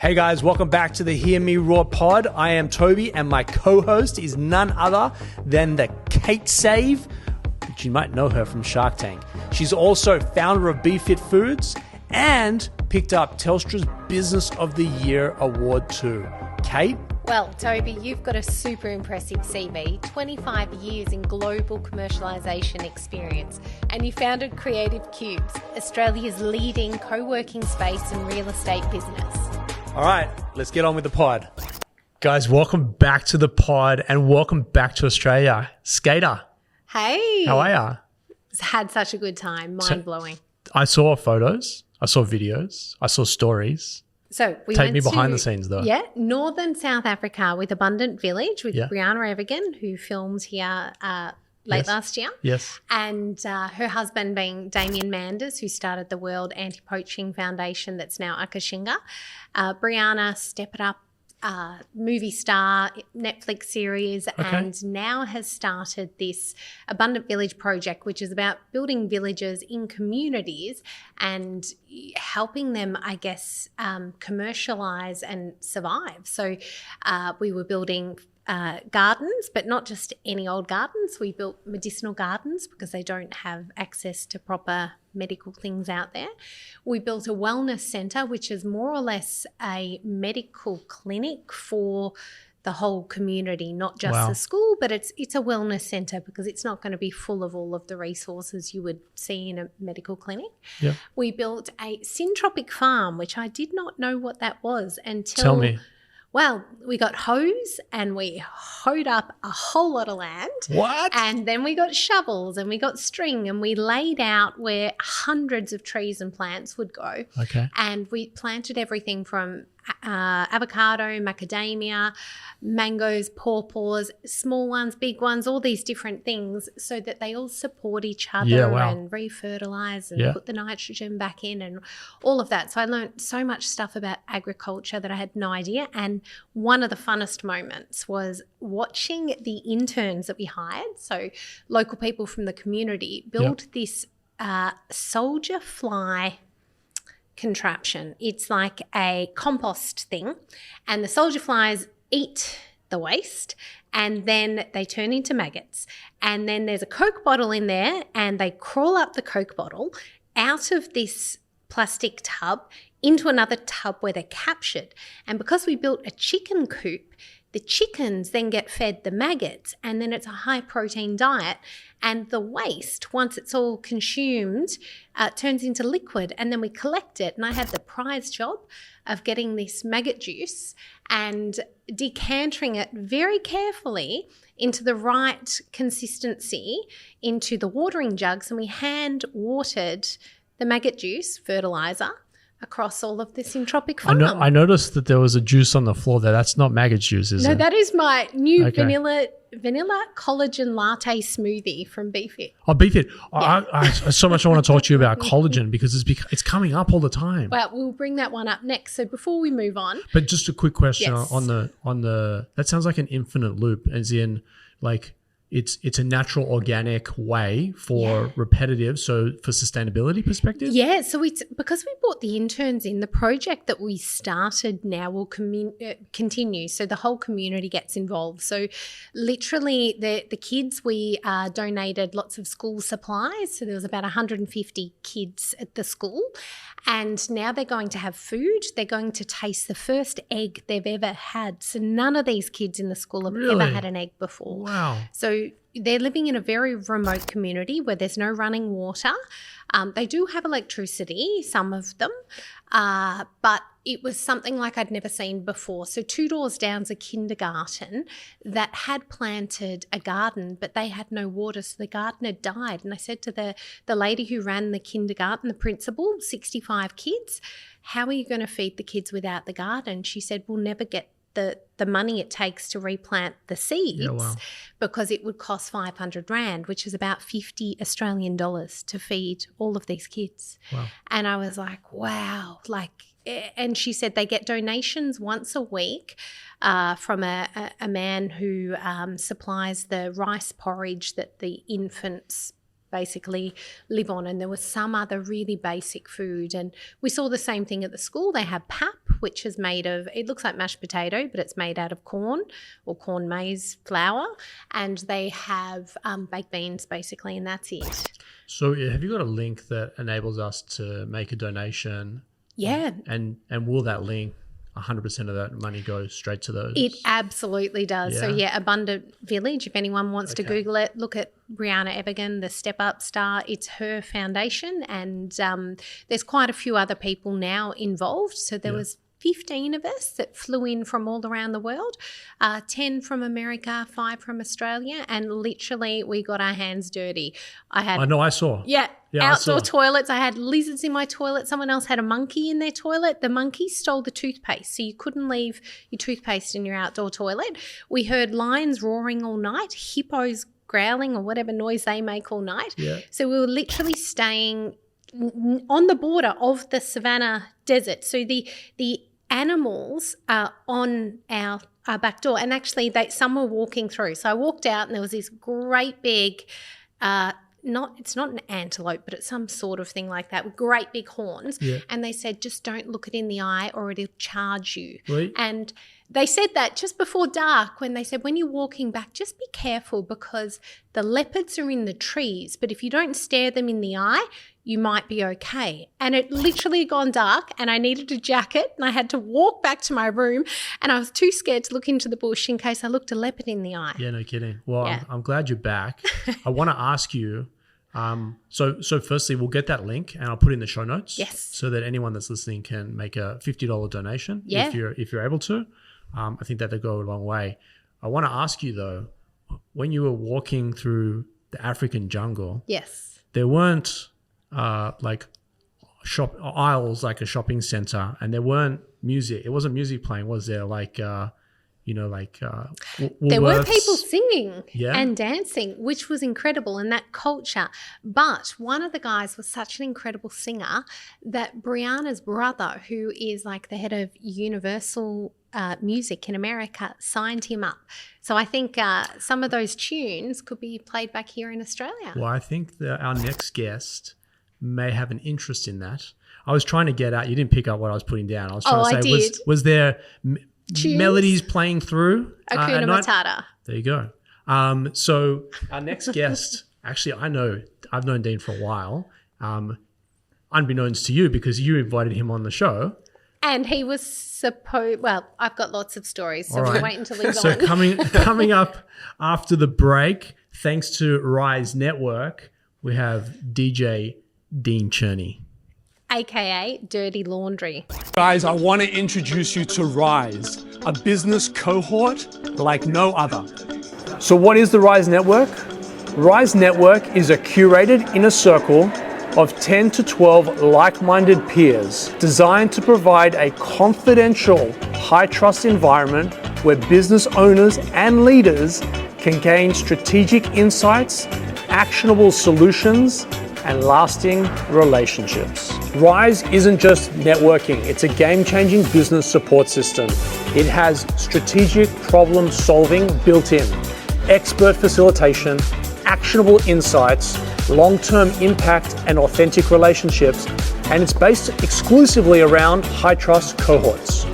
Hey guys, welcome back to the Hear Me Roar pod. I am Tobi and my co-host is none other than the Kate Save, which you might know her from Shark Tank. She's also founder of BeFit Foods and picked up Telstra's Business of the Year award too. Kate? Well, Tobi, you've got a super impressive CV, 25 years in global commercialisation experience, and you founded Creative Cubes, Australia's leading co-working space and real estate business. All right, let's get on with the pod. Guys, welcome back to the pod and welcome back to Australia. Skater. Hey. How are ya? Had such a good time. Mind-blowing. I saw photos. I saw videos. I saw stories. So we Take went me behind to, the scenes though. Yeah, northern South Africa with Abundant Village with Yeah. Brianna Evigan, who filmed here late last year. Yes. And her husband being Damien Manders, who started the World Anti-Poaching Foundation that's now Akashinga. Brianna, Step It Up, movie star, Netflix series, and now has started this Abundant Village project, which is about building villages in communities and helping them, I guess, commercialise and survive. So we were building gardens, but not just any old gardens. We built medicinal gardens because they don't have access to proper medical things out there. We built a wellness centre, which is more or less a medical clinic for the whole community, not just the school, but it's a wellness centre because it's not going to be full of all of the resources you would see in a medical clinic. Yeah. We built a syntropic farm, which I did not know what that was until... Tell me. Well, we got hose and we hoed up a whole lot of land. What? And then we got shovels and we got string and we laid out where hundreds of trees and plants would go. Okay. And we planted everything from avocado, macadamia, mangoes, pawpaws, small ones, big ones, all these different things so that they all support each other and refertilise and put the nitrogen back in and all of that. So I learned so much stuff about agriculture that I had no idea. And one of the funnest moments was watching the interns that we hired, so local people from the community, build this soldier fly contraption. It's like a compost thing, and the soldier flies eat the waste and then they turn into maggots, and then there's a Coke bottle in there and they crawl up the Coke bottle out of this plastic tub into another tub where they're captured. And because we built a chicken coop, the chickens then get fed the maggots, and then it's a high protein diet, and the waste, once it's all consumed, turns into liquid, and then we collect it. And I had the prize job of getting this maggot juice and decanting it very carefully into the right consistency into the watering jugs, and we hand watered the maggot juice, fertilizer, across all of this entropic farm. I noticed that there was a juice on the floor there. That's not maggot juice, is it? No, that is my new vanilla collagen latte smoothie from BeFit. Oh, BeFit. Yeah. I so much I want to talk to you about collagen because it's coming up all the time. Well, we'll bring that one up next. So before we move on. But just a quick question on the that sounds like an infinite loop, as in like it's a natural organic way for repetitive, so for sustainability perspective? Yeah, so it's because we brought the interns in, the project that we started now will continue, so the whole community gets involved. So literally the kids, we donated lots of school supplies, so there was about 150 kids at the school, and now they're going to have food. They're going to taste the first egg they've ever had. So none of these kids in the school have ever had an egg before. Wow. So they're living in a very remote community where there's no running water. They do have electricity, some of them, but it was something like I'd never seen before. So 2 doors down's a kindergarten that had planted a garden, but they had no water, so the garden had died. And I said to the lady who ran the kindergarten, the principal, 65 kids, how are you going to feed the kids without the garden? She said, we'll never get the money it takes to replant the seeds because it would cost 500 Rand, which is about 50 Australian dollars to feed all of these kids. Wow. And I was like, wow, and she said they get donations once a week from a man who supplies the rice porridge that the infants basically live on. And there was some other really basic food. And we saw the same thing at the school. They have pap, which is made of, it looks like mashed potato, but it's made out of corn or corn maize flour. And they have baked beans basically, and that's it. So have you got a link that enables us to make a donation? Yeah. And will that link, 100% of that money go straight to those? It absolutely does. Yeah. So, yeah, Abundant Village, if anyone wants to Okay. Google it, look at Brianna Ebergen, the Step Up star. It's her foundation, and there's quite a few other people now involved. So there was 15 of us that flew in from all around the world, 10 from America, 5 from Australia, and literally we got our hands dirty. I know, I saw. Yeah, Yeah, I outdoor saw. toilets. I had lizards in my toilet. Someone else had a monkey in their toilet. The monkey stole the toothpaste, so you couldn't leave your toothpaste in your outdoor toilet. We heard lions roaring all night, hippos growling or whatever noise they make all night. Yeah. So we were literally staying on the border of the savannah desert. So the animals are on our back door, and actually some were walking through. So I walked out and there was this great big it's not an antelope, but it's some sort of thing like that with great big horns. Yeah. And they said, just don't look it in the eye or it'll charge you. Right. And they said that just before dark, when they said, when you're walking back, just be careful because the leopards are in the trees, but if you don't stare them in the eye, you might be okay. And it literally had gone dark and I needed a jacket and I had to walk back to my room and I was too scared to look into the bush in case I looked a leopard in the eye. Yeah, no kidding. Well, Yeah. I'm glad you're back. I want to ask you, so firstly, we'll get that link and I'll put it in the show notes. Yes. So that anyone that's listening can make a $50 donation Yeah. if you're able to. I think that'll go a long way. I want to ask you though, when you were walking through the African jungle, Yes. there weren't like shop aisles like a shopping center, and there weren't music. It wasn't music playing, was there? Like There were Woolworths? people singing Yeah. and dancing, which was incredible, and that culture. But one of the guys was such an incredible singer that Brianna's brother, who is like the head of Universal Music in America, signed him up. So I think some of those tunes could be played back here in Australia. Well, I think that our next guest may have an interest in that. I was trying to get out. You didn't pick up what I was putting down. I was trying I to say, did. was there Tunes? melodies playing through at Hakuna night? Matata. There you go. So our next guest, actually, I've known Dean for a while, unbeknownst to you because you invited him on the show. And he was I've got lots of stories, so All we'll right. wait until he's So on. coming up after the break, thanks to Rise Network, we have DJ Dean Cherny. AKA Dirty Laundry. Guys, I want to introduce you to Rise, a business cohort like no other. So what is the Rise Network? Rise Network is a curated inner circle of 10 to 12 like-minded peers designed to provide a confidential, high-trust environment where business owners and leaders can gain strategic insights, actionable solutions, and lasting relationships. Rise isn't just networking, it's a game-changing business support system. It has strategic problem solving built in, expert facilitation, actionable insights, long-term impact and authentic relationships, and it's based exclusively around high-trust cohorts.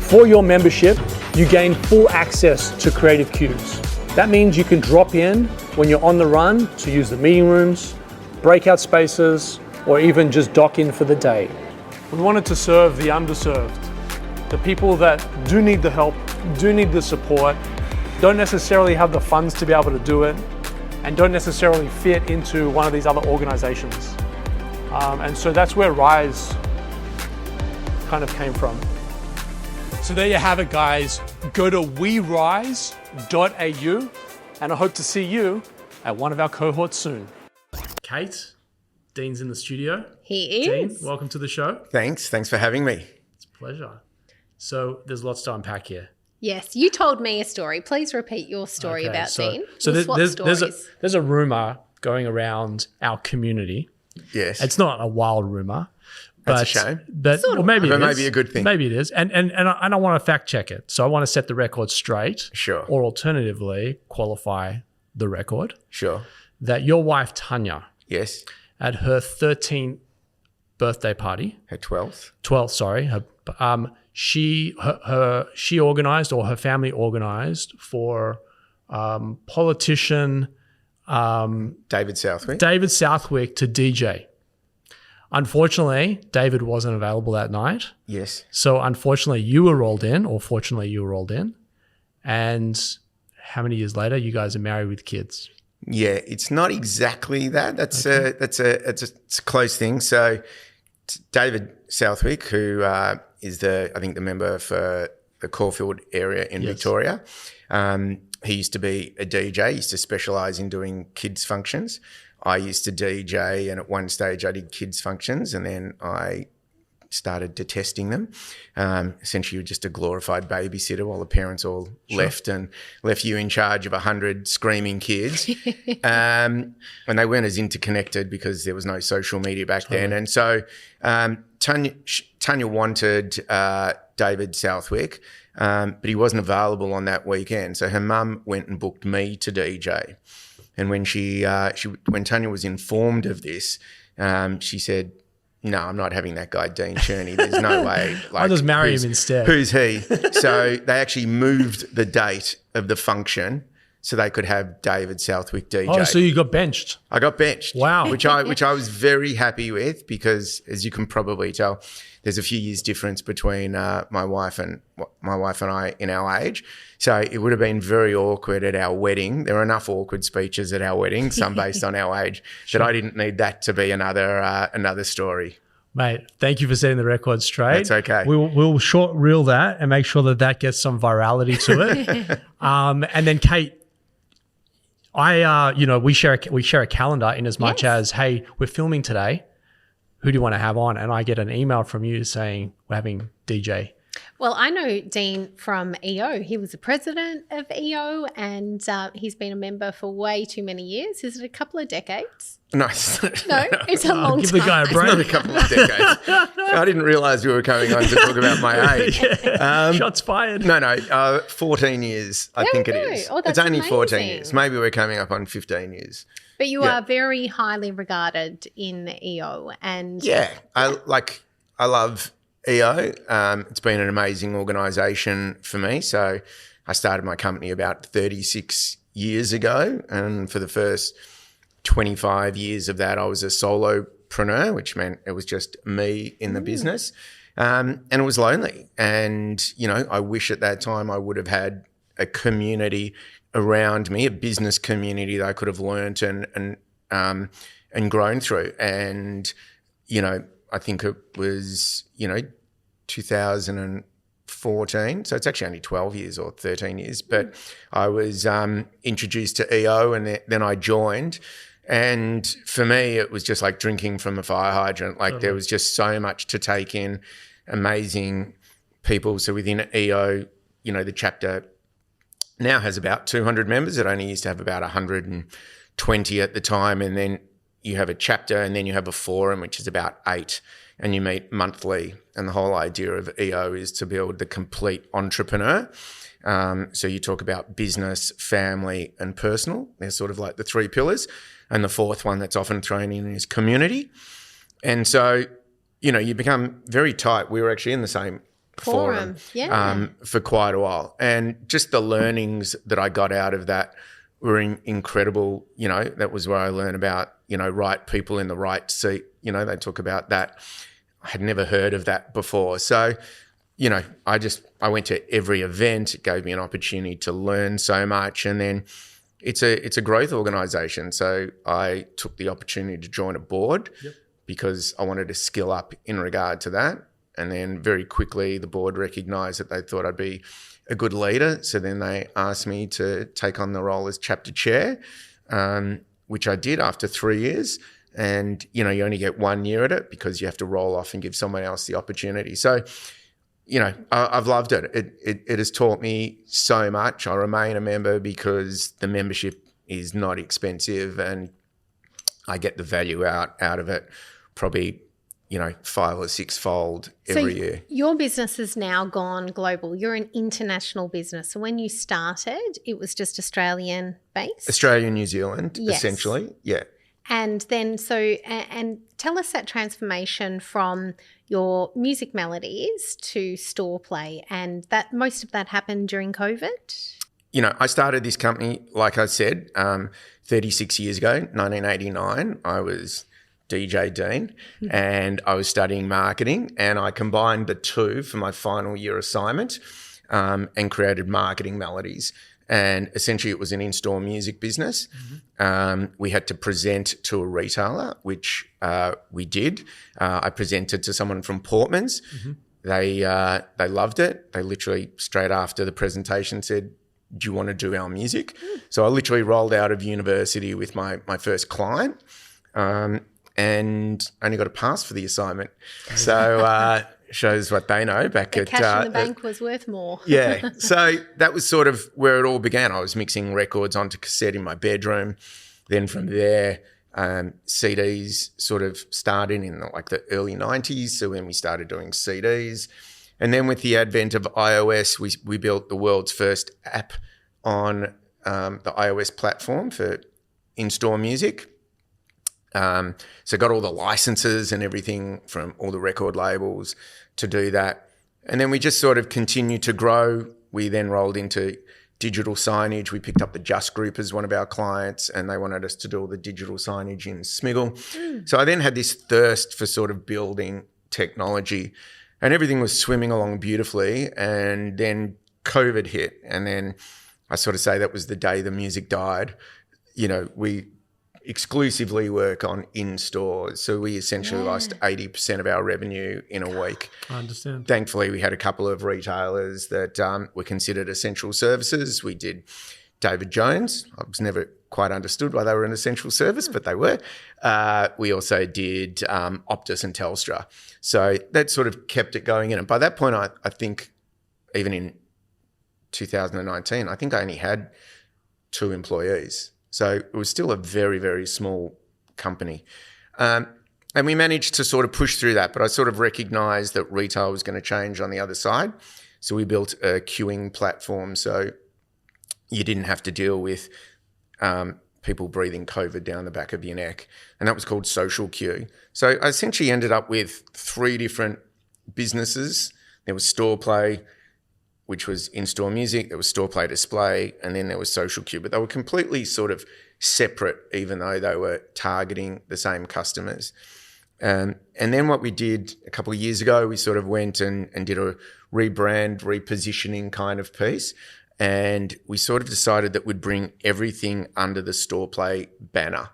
For your membership, you gain full access to Creative Cubes. That means you can drop in when you're on the run to use the meeting rooms, breakout spaces, or even just dock in for the day. We wanted to serve the underserved, the people that do need the help, do need the support, don't necessarily have the funds to be able to do it, and don't necessarily fit into one of these other organizations. And so that's where Rise kind of came from. So there you have it, guys. Go to werise.au, and I hope to see you at one of our cohorts soon. Kate, Dean's in the studio. He Dean, is. welcome to the show. Thanks for having me. It's a pleasure. So there's lots to unpack here. Yes, you told me a story. Please repeat your story Okay, about Dean. So We'll swap there's a rumor going around our community. Yes. It's not a wild rumor. That's But, a shame. But Sort of. well, maybe But it is. maybe a good thing. Maybe it is. And I want to fact check it. So I want to set the record straight. Sure. Or alternatively, qualify the record Sure. that your wife, Tanya, Yes. At her 13th birthday party. Her 12th. 12th, sorry. She organized, or her family organized, for politician David Southwick. to DJ. Unfortunately, David wasn't available that night. Yes. So unfortunately, you were rolled in, or fortunately, you were rolled in. And how many years later, you guys are married with kids? Yeah, it's not exactly that. It's a close thing. So David Southwick, who is the member for the Caulfield area in Victoria, he used to be a DJ. He used to specialise in doing kids functions. I used to DJ, and at one stage I did kids functions, and then I started detesting them. Essentially, you're just a glorified babysitter while the parents all left you in charge of 100 screaming kids. And they weren't as interconnected because there was no social media back then. And so Tanya wanted David Southwick, but he wasn't available on that weekend. So her mum went and booked me to DJ. And when when Tanya was informed of this, she said, "No, I'm not having that guy, Dean Cherny. There's no way." I'll just marry him instead. Who's he? So they actually moved the date of the function so they could have David Southwick DJ. Oh, so you got benched. I got benched. Wow. Which I was very happy with, because, as you can probably tell, there's a few years difference between my wife and I in our age. So it would have been very awkward at our wedding. There were enough awkward speeches at our wedding, some based on our age, that I didn't need that to be another story. Mate, thank you for setting the record straight. That's okay. We'll short reel that and make sure that gets some virality to it. And then Kate, we share a calendar in as much as, hey, we're filming today. Who do you want to have on? And I get an email from you saying we're having DJ. Well, I know Dean from EO. He was the president of EO, and he's been a member for way too many years. Is it a couple of decades? No, It's a long Give time. the guy a break. not a couple of decades. I didn't realise we were coming on to talk about my age. Shots fired. No, 14 years, I think it we go. is. Oh, that's it's only 14 amazing. years. Maybe we're coming up on 15 years. But you are very highly regarded in EO. And I love EO. It's been an amazing organisation for me. So I started my company about 36 years ago, and for the first 25 years of that, I was a solopreneur, which meant it was just me in the business. And it was lonely. And, I wish at that time I would have had a community around me, a business community that I could have learnt and grown through. And, I think it was, 2014. So it's actually only 12 years or 13 years. But I was introduced to EO, and then I joined. And for me, it was just like drinking from a fire hydrant. There was just so much to take in, amazing people. So within EO, the chapter now has about 200 members. It only used to have about 120 at the time. And then you have a chapter, and then you have a forum, which is about 8, and you meet monthly. And the whole idea of EO is to build the complete entrepreneur. So you talk about business, family, and personal. They're sort of like the 3 pillars. And the fourth one that's often thrown in is community. And so, you become very tight. We were actually in the same forum for quite a while. And just the learnings that I got out of that were incredible. That was where I learned about, right people in the right seat. They talk about that. I had never heard of that before. So, I went to every event. It gave me an opportunity to learn so much. And then it's a growth organisation. So I took the opportunity to join a board because I wanted to skill up in regard to that. And then very quickly the board recognised that they thought I'd be a good leader. So then they asked me to take on the role as chapter chair, which I did after 3 years. And, you only get 1 year at it because you have to roll off and give someone else the opportunity. So, I've loved it. It has taught me so much. I remain a member because the membership is not expensive, and I get the value out of it probably, 5 or 6-fold every year. Your business has now gone global. You're an international business. So when you started, it was just Australian based? Australia, New Zealand, essentially, yeah. And then and tell us that transformation from your Music Melodies to storePlay, and that most of that happened during COVID. You know, I started this company, like I said, 36 years ago, 1989. I was DJ Dean and I was studying marketing, and I combined the two for my final year assignment and created Marketing Melodies. And essentially it was an in-store music business. We had to present to a retailer, which we did. I presented to someone from Portman's. They loved it. They literally straight after the presentation said, "Do you want to do our music?" So I literally rolled out of university with my first client and only got a pass for the assignment. So shows what they know back the at... cash in the bank was worth more. Yeah. So that was sort of where it all began. I was mixing records onto cassette in my bedroom. Then from there, CDs sort of started in the early 90s. So when we started doing CDs. And then with the advent of iOS, we built the world's first app on the iOS platform for in-store music. So got all the licenses and everything from all the record labels to do that. And then we just sort of continued to grow. We then rolled into digital signage. We picked up the Just Group as one of our clients, and they wanted us to do all the digital signage in Smiggle. So I then had this thirst for sort of building technology, and everything was swimming along beautifully. And then COVID hit, and then I sort of say that was the day the music died. You know, we exclusively work on in-stores. So we essentially lost 80% of our revenue in a week. I understand. Thankfully, we had a couple of retailers that were considered essential services. We did David Jones. I was never quite understood why they were an essential service, but they were. We also did Optus and Telstra. So that sort of kept it going in. And by that point, I think even in 2019, I think I only had 2 employees. So it was still a very, very small company. And we managed to sort of push through that, but I sort of recognised that retail was going to change on the other side. So we built a queuing platform so you didn't have to deal with people breathing COVID down the back of your neck. And that was called Social Queue. So I essentially ended up with 3 different businesses. There was storePlay, which was in-store music, there was storePlay display, and then there was Social Queue. But they were completely sort of separate, even though they were targeting the same customers. And then what we did a couple of years ago, we sort of went and did a rebrand, repositioning kind of piece. And we sort of decided that we'd bring everything under the storePlay banner.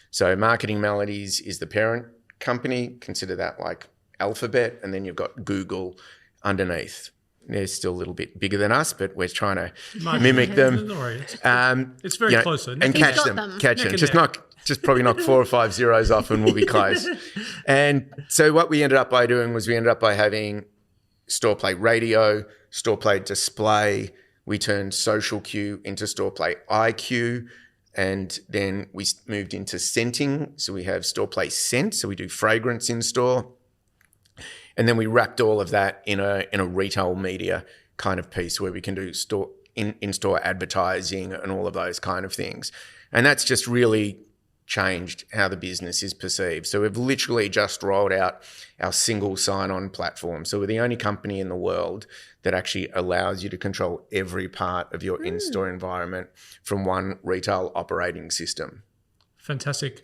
So Marketing Melodies is the parent company. Consider that like Alphabet. And then you've got Google underneath. They're still a little bit bigger than us, but we're trying to mimic them. It's very close. And catch them. Just probably knock 4 or 5 zeros off and we'll be close. And so what we ended up by doing was we ended up by having storePlay radio, storePlay display. We turned Social Queue into storePlay IQ. And then we moved into scenting. So we have storePlay scent. So we do fragrance in store. And then we wrapped all of that in a retail media kind of piece where we can do in-store advertising and all of those kind of things. And that's just really changed how the business is perceived. So we've literally just rolled out our single sign-on platform. So we're the only company in the world that actually allows you to control every part of your in-store environment from one retail operating system. Fantastic.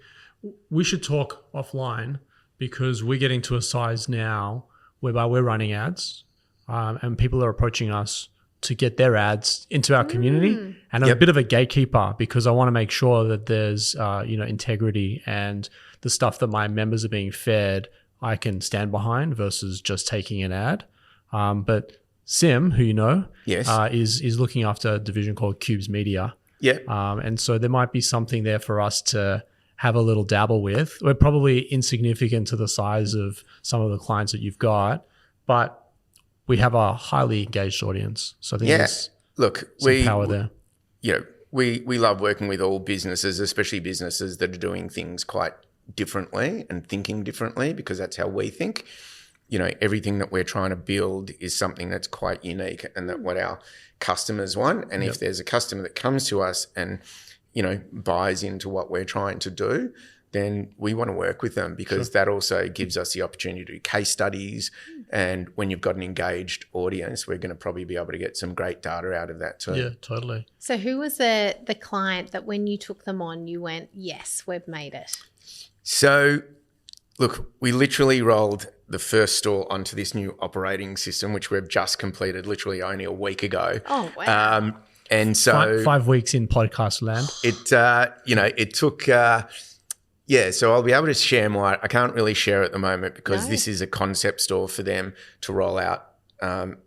We should talk offline, because we're getting to a size now whereby we're running ads and people are approaching us to get their ads into our community. And I'm a bit of a gatekeeper because I want to make sure that there's integrity and the stuff that my members are being fed I can stand behind versus just taking an ad. But Sim, who you know, is looking after a division called Cubes Media. And so there might be something there for us to have a little dabble with. We're probably insignificant to the size of some of the clients that you've got, but we have a highly engaged audience. So I think there's some power there. We love working with all businesses, especially businesses that are doing things quite differently and thinking differently, because that's how we think. Everything that we're trying to build is something that's quite unique and that what our customers want. And if there's a customer that comes to us and buys into what we're trying to do, then we want to work with them because that also gives us the opportunity to do case studies. And when you've got an engaged audience, we're going to probably be able to get some great data out of that too. Yeah, totally. So who was the client that when you took them on, you went, yes, we've made it? So, look, we literally rolled the first store onto this new operating system, which we've just completed literally only a week ago. Oh, wow. And so 5 weeks in podcast land. it took, so I'll be able to share more. I can't really share at the moment because this is a concept store for them to roll out,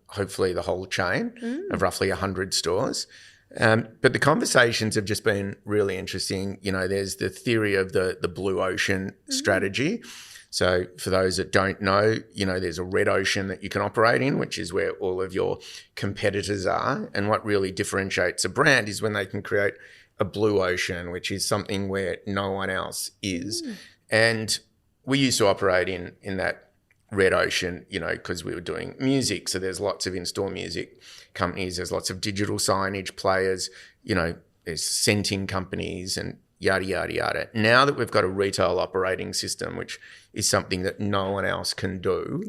hopefully the whole chain of roughly 100 stores. But the conversations have just been really interesting. You know, there's the theory of the blue ocean strategy. So for those that don't know, you know, there's a red ocean that you can operate in, which is where all of your competitors are. And what really differentiates a brand is when they can create a blue ocean, which is something where no one else is. And we used to operate in that red ocean, you know, because we were doing music. So there's lots of in-store music companies. There's lots of digital signage players, you know, there's scenting companies and yada, yada, yada. Now that we've got a retail operating system, which is something that no one else can do,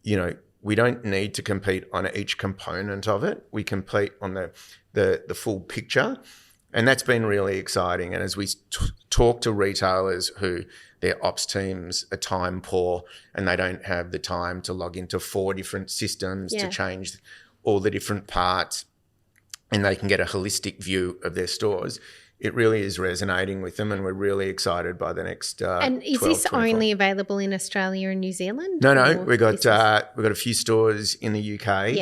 you know, we don't need to compete on each component of it. We compete on the full picture. And that's been really exciting. And as we talk to retailers who their ops teams are time poor and they don't have the time to log into 4 different systems to change all the different parts, and they can get a holistic view of their stores, it really is resonating with them, and we're really excited by the next And is 12, this 24. only available in Australia and New Zealand? No. We've got a few stores in the UK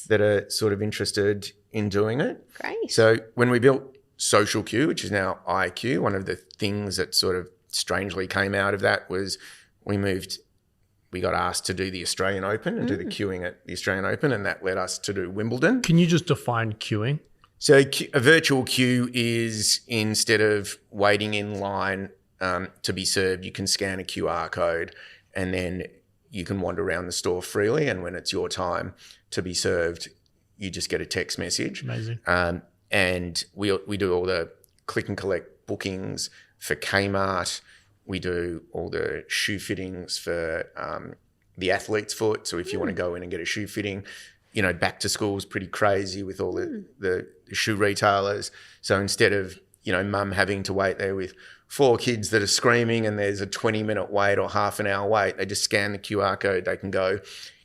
that are sort of interested in doing it. Great. So when we built Social Q, which is now IQ, one of the things that sort of strangely came out of that was we got asked to do the Australian Open and do the queuing at the Australian Open, and that led us to do Wimbledon. Can you just define queuing? So a virtual queue is, instead of waiting in line to be served, you can scan a QR code and then you can wander around the store freely, and when it's your time to be served, you just get a text message. Amazing. And we do all the click and collect bookings for Kmart. We do all the shoe fittings for the athlete's foot. So if you want to go in and get a shoe fitting, you know, back to school is pretty crazy with all the shoe retailers. So instead of, you know, mum having to wait there with 4 kids that are screaming and there's a 20-minute wait or half an hour wait, they just scan the QR code. They can go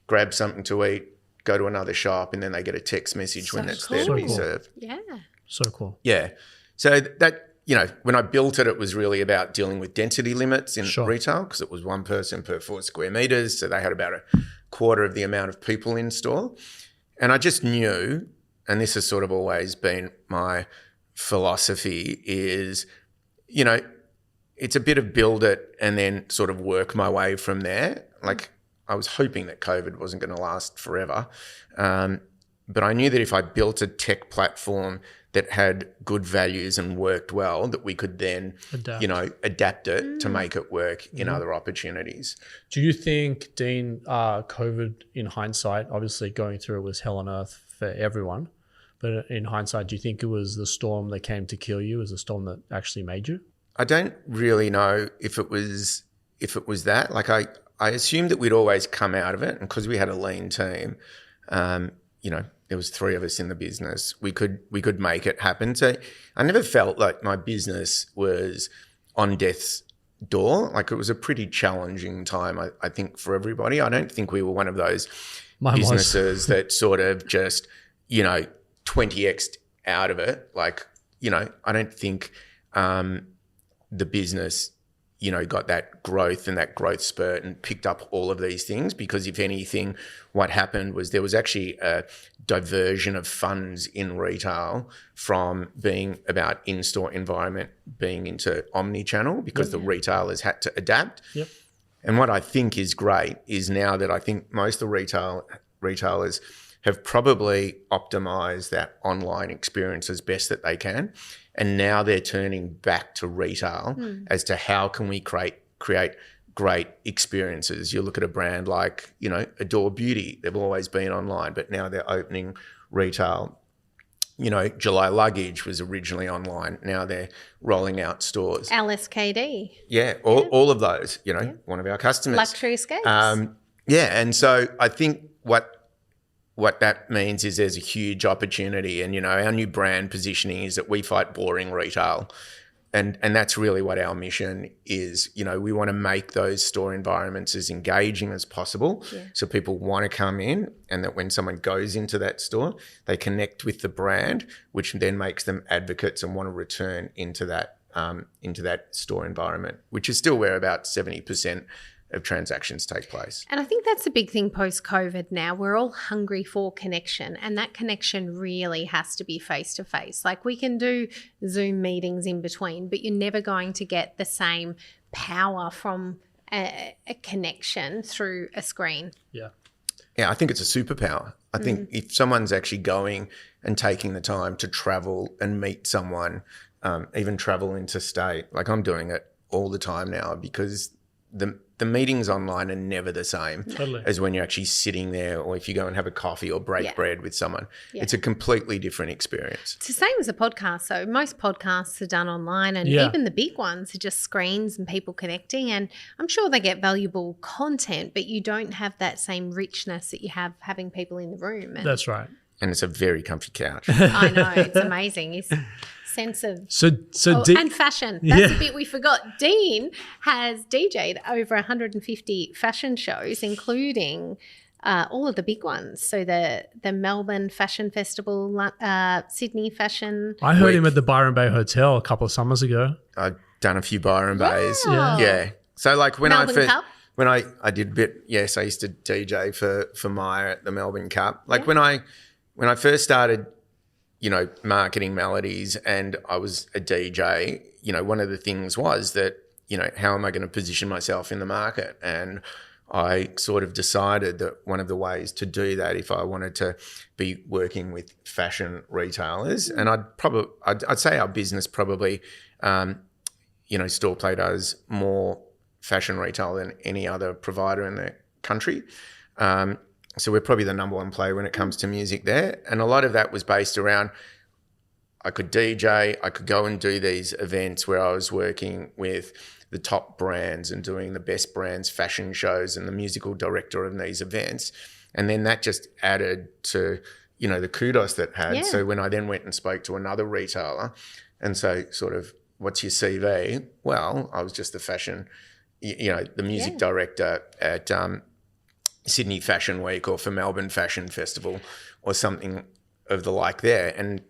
grab something to eat, go to another shop, and then they get a text message when it's there to be served. Yeah. So cool. Yeah. So that, you know, when I built it, it was really about dealing with density limits in retail, because it was 1 person per 4 square meters. So they had about a quarter of the amount of people in store. And I just knew, and this has sort of always been my philosophy, is, you know, it's a bit of build it and then sort of work my way from there. Like, I was hoping that COVID wasn't going to last forever. But I knew that if I built a tech platform that had good values and worked well, that we could then, adapt it to make it work in other opportunities. Do you think, Dean, COVID in hindsight, obviously going through it was hell on earth for everyone, but in hindsight, do you think it was the storm that came to kill you, as a storm that actually made you? I don't really know if it was that. Like, I assumed that we'd always come out of it, and because we had a lean team, there was 3 of us in the business. We could make it happen. So I never felt like my business was on death's door. Like, it was a pretty challenging time, I think, for everybody. I don't think we were one of those businesses that sort of just, 20x'd out of it. Like, I don't think the business, got that growth and that growth spurt and picked up all of these things, because if anything, what happened was there was actually a diversion of funds in retail from being about in-store environment being into omni-channel, because the retailers had to adapt. Yep. And what I think is great is now that I think most of the retailers have probably optimized that online experience as best that they can. And now they're turning back to retail as to how can we create great experiences. You look at a brand like, Adore Beauty. They've always been online, but now they're opening retail July Luggage was originally online. Now they're rolling out stores. LSKD. Yeah, all of those, one of our customers. Luxury Escapes. And so I think what that means is there's a huge opportunity, and our new brand positioning is that we fight boring retail, and that's really what our mission is. We want to make those store environments as engaging as possible, so people want to come in, and that when someone goes into that store, they connect with the brand, which then makes them advocates and want to return into that store environment, which is still where about 70% of transactions take place. And I think that's a big thing post-COVID now. We're all hungry for connection, and that connection really has to be face-to-face. Like, we can do Zoom meetings in between, but you're never going to get the same power from a connection through a screen. Yeah. Yeah, I think it's a superpower. I think if someone's actually going and taking the time to travel and meet someone, even travel interstate, like I'm doing it all the time now, because the meetings online are never the same as when you're actually sitting there, or if you go and have a coffee or break bread with someone. Yeah. It's a completely different experience. It's the same as a podcast. So most podcasts are done online, and even the big ones are just screens and people connecting, and I'm sure they get valuable content, but you don't have that same richness that you have having people in the room. And that's right. And it's a very comfy couch. I know, it's amazing. It's sense of and fashion. That's the bit we forgot. Dean has DJ'd over 150 fashion shows, including all of the big ones. So the Melbourne Fashion Festival, Sydney Fashion. I heard him at the Byron Bay Hotel a couple of summers ago. I've done a few Byron Bays. Wow. Yeah. So like when Melbourne Cup? when I did a bit, yes, I used to DJ for Maya at the Melbourne Cup. Like when I first started, Marketing Melodies, and I was a DJ, one of the things was that, how am I going to position myself in the market? And I sort of decided that one of the ways to do that, if I wanted to be working with fashion retailers, and I'd say our business probably, storePlay does more fashion retail than any other provider in the country. So we're probably the number one player when it comes to music there. And a lot of that was based around, I could DJ, I could go and do these events where I was working with the top brands and doing the best brands fashion shows and the musical director of these events. And then that just added to, the kudos that had. Yeah. So when I then went and spoke to another retailer and so sort of, what's your CV? Well, I was just the fashion, the music director at Sydney Fashion Week or for Melbourne Fashion Festival or something of the like there. And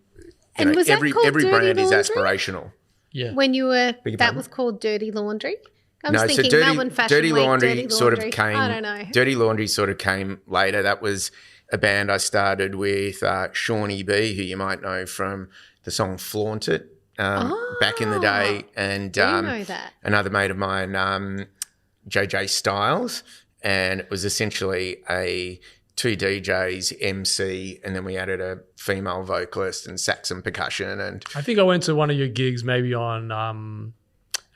was every brand is Laundry? aspirational. Yeah. When you were, that was called Dirty Laundry? I was thinking so Melbourne Fashion Week, Laundry sort of came. I don't know. Dirty Laundry sort of came later. That was a band I started with Cherny, who you might know from the song Flaunt It back in the day. And know that. Another mate of mine, JJ Styles. And it was essentially two DJs, MC, and then we added a female vocalist and sax and percussion. And I think I went to one of your gigs maybe on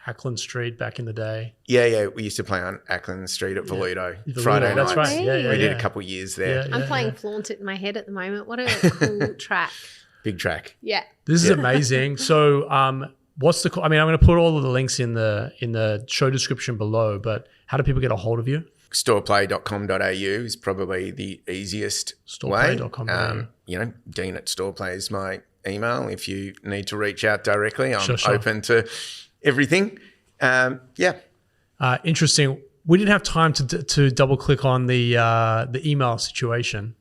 Ackland Street back in the day. Yeah. We used to play on Ackland Street at Voluto Friday nights. That's right. Yeah, we did a couple of years there. I'm playing Flaunt It in my head at the moment. What a cool track. Big track. Yeah. This is amazing. So what's the – I'm going to put all of the links in the show description below, but how do people get a hold of you? storeplay.com.au is probably the easiest way. Dean at storeplay is my email. If you need to reach out directly, I'm open to everything. Interesting. We didn't have time to double click on the email situation,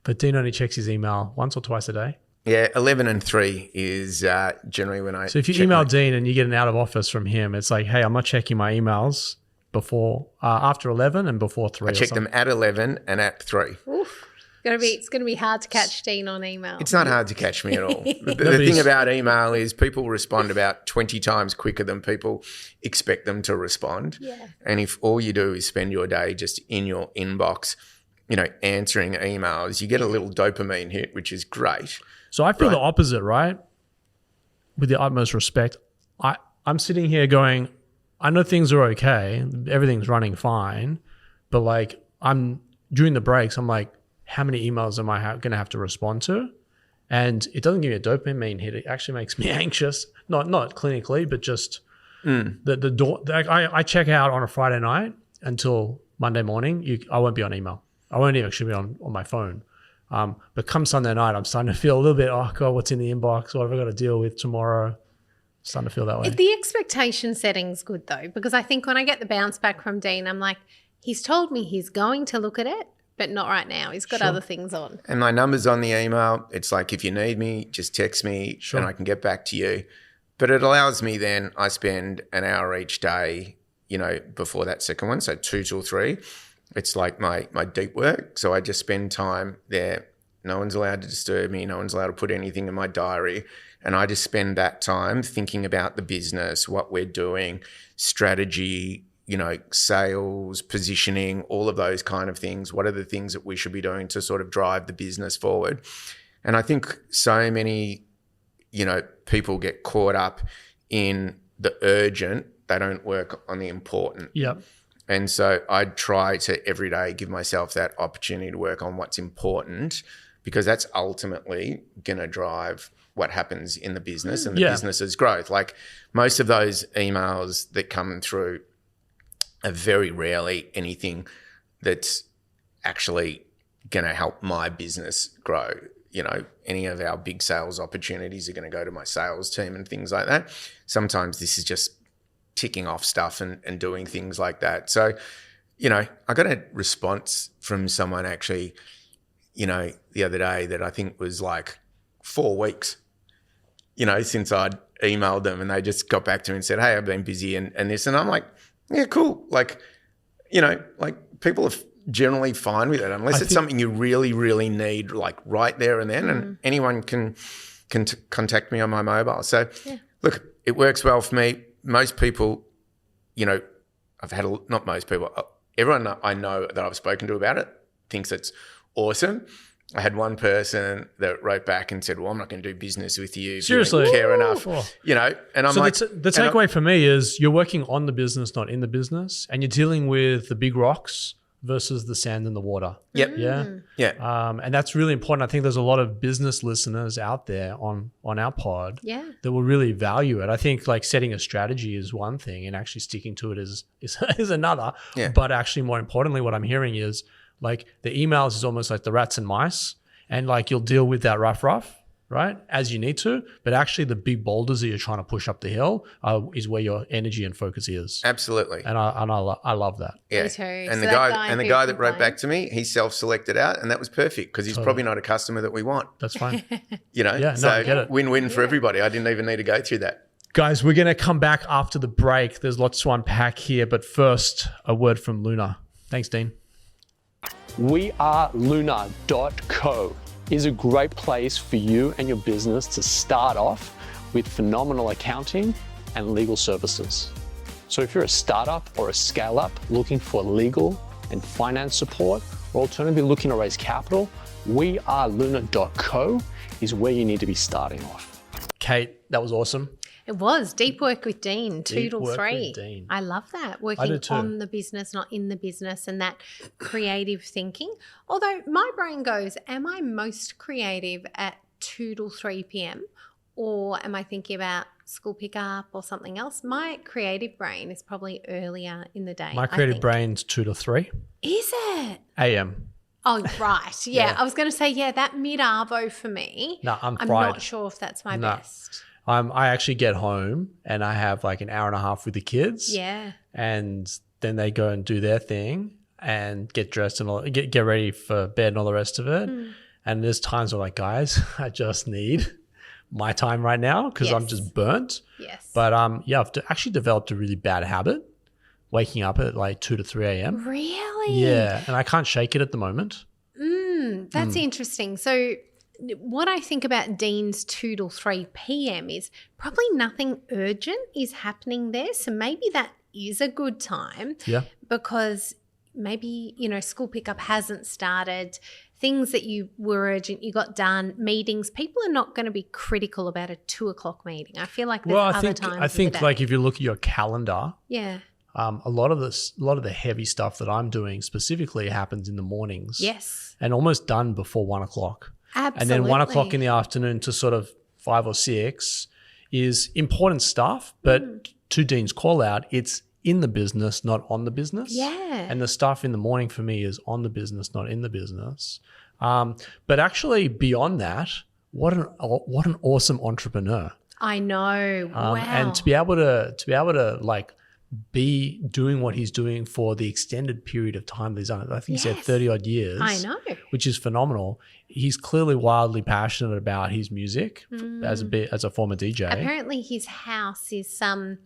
but Dean only checks his email once or twice a day. Yeah, 11 and 3 is generally when I. So if you email Dean and you get an out of office from him, it's like, hey, I'm not checking my emails before, after 11 and before 3. I check them at 11 and at 3. Oof. It's going to be hard to catch Dean on email. It's not hard to catch me at all. The thing about email is people respond about 20 times quicker than people expect them to respond. Yeah. And if all you do is spend your day just in your inbox, answering emails, you get a little dopamine hit, which is great. So I feel the opposite, right? With the utmost respect, I'm sitting here going, I know things are okay, everything's running fine, but like during the breaks, I'm like, how many emails am I going to have to respond to? And it doesn't give me a dopamine hit. It actually makes me anxious. Not clinically, but just the door. I check out on a Friday night until Monday morning. I won't be on email. I won't even actually be on my phone. But come Sunday night, I'm starting to feel a little bit, oh God, what's in the inbox? What have I got to deal with tomorrow? Starting to feel that way. The expectation setting's good though, because I think when I get the bounce back from Dean, I'm like, he's told me he's going to look at it, but not right now. He's got other things on. And my number's on the email. It's like, if you need me, just text me and I can get back to you. But it allows me then, I spend an hour each day, before that second one, so 2 till 3. It's like my deep work. So I just spend time there. No one's allowed to disturb me. No one's allowed to put anything in my diary. And I just spend that time thinking about the business, what we're doing, strategy, sales, positioning, all of those kind of things. What are the things that we should be doing to sort of drive the business forward? And I think so many, people get caught up in the urgent. They don't work on the important. Yep. And so I try to every day give myself that opportunity to work on what's important, because that's ultimately going to drive what happens in the business and the business's growth. Like, most of those emails that come through are very rarely anything that's actually going to help my business grow. Any of our big sales opportunities are going to go to my sales team and things like that. Sometimes this is just ticking off stuff and doing things like that. So, I got a response from someone actually, the other day that I think was like 4 weeks, since I'd emailed them, and they just got back to me and said, hey, I've been busy and this. And I'm like, yeah, cool. Like, people are generally fine with it, unless it's something you really, really need, like right there and then. And anyone can contact me on my mobile. So look, it works well for me. Most people, not most people, everyone I know that I've spoken to about it thinks it's awesome. I had one person that wrote back and said, well, I'm not going to do business with you. Seriously. You don't care enough, and I'm so like. The takeaway for me is you're working on the business, not in the business, and you're dealing with the big rocks versus the sand and the water. Yep. Yeah. And that's really important. I think there's a lot of business listeners out there on our pod that will really value it. I think like setting a strategy is one thing, and actually sticking to it is another. Yeah. But actually, more importantly, what I'm hearing is like the emails is almost like the rats and mice, and like you'll deal with that rough, right, as you need to. But actually the big boulders that you're trying to push up the hill is where your energy and focus is. Absolutely. And I love that. Yeah. Me too. And So the guy that wrote complained. back to me, he self-selected out, and that was perfect, because he's probably not a customer that we want. That's fine. So I get it. win-win for everybody. I didn't even need to go through that. Guys, we're going to come back after the break. There's lots to unpack here, but first, a word from Luna. Thanks, Dean. weareluna.co is a great place for you and your business to start off with phenomenal accounting and legal services. So if you're a startup or a scale-up looking for legal and finance support, or alternatively looking to raise capital, weareluna.co is where you need to be starting off. Kate, that was awesome. It was deep work with Dean, 2 Deep till work 3. with Dean. I love that, I working do too. on the business, not in the business, and that creative thinking. Although my brain goes, am I most creative at 2 till 3 p.m. or am I thinking about school pickup or something else? My creative brain is probably earlier in the day. My I creative think. brain's 2 to 3 Is it? a.m. Oh, right. Yeah. Yeah. I was going to say, that mid-arvo for me. No, I'm fried. not sure if that's my No. best. I actually get home and I have like an hour and a half with the kids. Yeah. And then they go and do their thing and get dressed and all, get ready for bed and all the rest of it. And there's times where like, guys, I just need my time right now because I'm Yes. just burnt. Yes. But I've actually developed a really bad habit, waking up at like 2 to 3 a.m. Really? Yeah. And I can't shake it at the moment. That's interesting. So what I think about Dean's 2 till 3 p.m. is probably nothing urgent is happening there. So maybe that is a good time Yeah. because maybe, school pickup hasn't started. Things that you were urgent, you got done, meetings. People are not going to be critical about a 2 o'clock meeting. I feel like there's Well, other times I think of the like day. if you look at your calendar, Yeah. a lot of the heavy stuff that I'm doing specifically happens in the mornings. Yes. And almost done before 1 o'clock. And then 1 o'clock in the afternoon to sort of 5 or 6 is important stuff. But to Dean's call out, it's in the business, not on the business. Yeah. And the stuff in the morning for me is on the business, not in the business. But actually beyond that, what an awesome entrepreneur. I know. Wow. And to be able to like be doing what he's doing for the extended period of time that he's done it. I think he said 30 odd years. I know. Which is phenomenal. He's clearly wildly passionate about his music as a former DJ. Apparently his house is some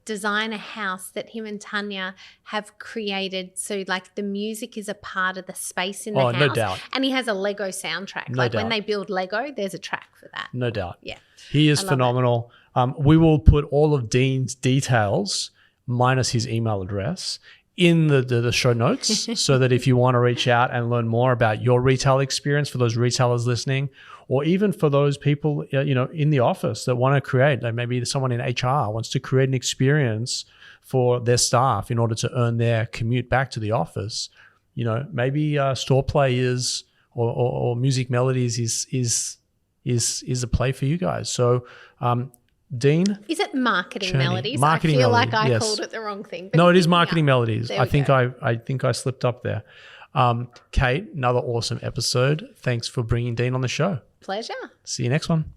designer house that him and Tanya have created. So like the music is a part of the space in the house. No doubt. And he has a Lego soundtrack. No doubt. When they build Lego, there's a track for that. No doubt. Yeah. He is phenomenal. We will put all of Dean's details minus his email address in the show notes so that if you want to reach out and learn more about your retail experience for those retailers listening, or even for those people, in the office that want to create, like maybe someone in HR wants to create an experience for their staff in order to earn their commute back to the office, maybe storePlay is, or Music Melodies is a play for you guys. So, Dean? Is it Marketing Cherny. Melodies? Marketing I feel Melodies, like I yes. called it the wrong thing. But No, it is Marketing Melodies. There I we think go. I think I slipped up there. Kate, another awesome episode. Thanks for bringing Dean on the show. Pleasure. See you next one.